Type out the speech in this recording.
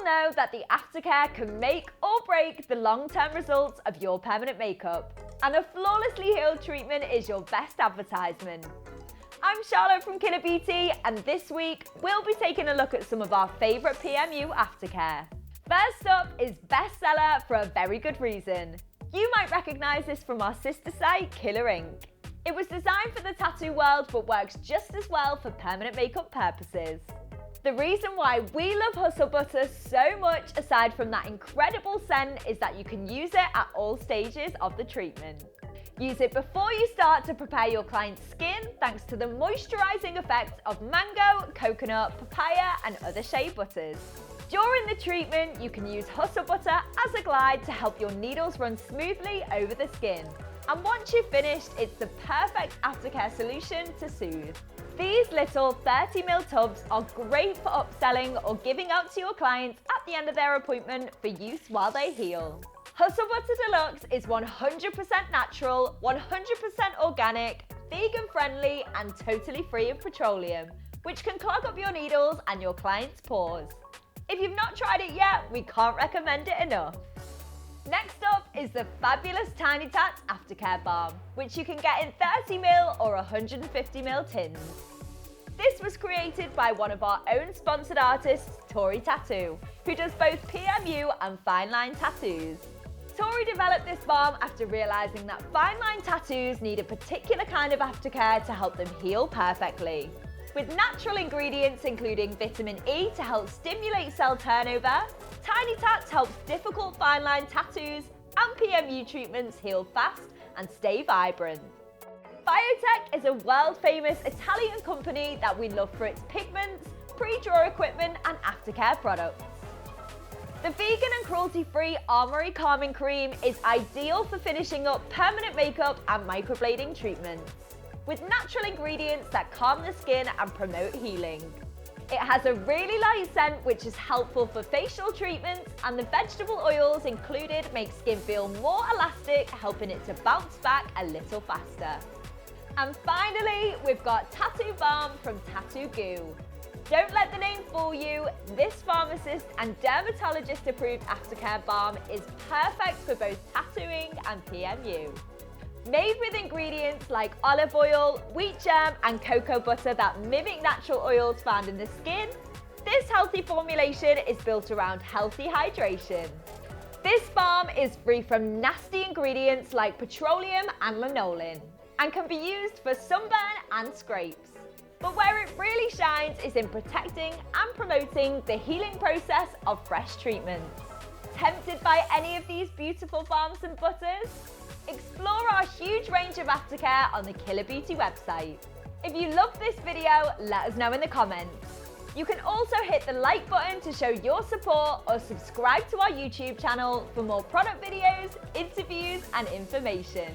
all know that the aftercare can make or break the long-term results of your permanent makeup, and a flawlessly healed treatment is your best advertisement. I'm Charlotte from Killer Beauty, and this week we'll be taking a look at some of our favourite PMU aftercare. First up is bestseller for a very good reason. You might recognise this from our sister site, Killer Ink. It was designed for the tattoo world but works just as well for permanent makeup purposes. The reason why we love Hustle Butter so much, aside from that incredible scent, is that you can use it at all stages of the treatment. Use it before you start to prepare your client's skin thanks to the moisturising effects of mango, coconut, papaya and other shea butters. During the treatment, you can use Hustle Butter as a glide to help your needles run smoothly over the skin. And once you've finished, it's the perfect aftercare solution to soothe. These little 30ml tubs are great for upselling or giving out to your clients at the end of their appointment for use while they heal. Hustle Butter Deluxe is 100% natural, 100% organic, vegan friendly and totally free of petroleum, which can clog up your needles and your clients' pores. If you've not tried it yet, we can't recommend it enough. Next up is the fabulous Tiny Tats Aftercare Balm, which you can get in 30ml or 150ml tins. This was created by one of our own sponsored artists, Tori Tattoo, who does both PMU and fine line tattoos. Tori developed this balm after realising that fine line tattoos need a particular kind of aftercare to help them heal perfectly. With natural ingredients including vitamin E to help stimulate cell turnover, Tiny Tats helps difficult fine line tattoos, and PMU treatments heal fast and stay vibrant. Biotech is a world-famous Italian company that we love for its pigments, pre-draw equipment and aftercare products. The vegan and cruelty-free Armoury Calming Cream is ideal for finishing up permanent makeup and microblading treatments, with natural ingredients that calm the skin and promote healing. It has a really light scent which is helpful for facial treatments, and the vegetable oils included make skin feel more elastic, helping it to bounce back a little faster. And finally, we've got Tattoo Balm from Tattoo Goo. Don't let the name fool you, this pharmacist and dermatologist approved aftercare balm is perfect for both tattooing and PMU. Made with ingredients like olive oil, wheat germ and cocoa butter that mimic natural oils found in the skin, this healthy formulation is built around healthy hydration. This balm is free from nasty ingredients like petroleum and lanolin, and can be used for sunburn and scrapes. But where it really shines is in protecting and promoting the healing process of fresh treatments. Tempted by any of these beautiful balms and butters? Explore our huge range of aftercare on the Killer Beauty website. If you loved this video, let us know in the comments. You can also hit the like button to show your support, or subscribe to our YouTube channel for more product videos, interviews and information.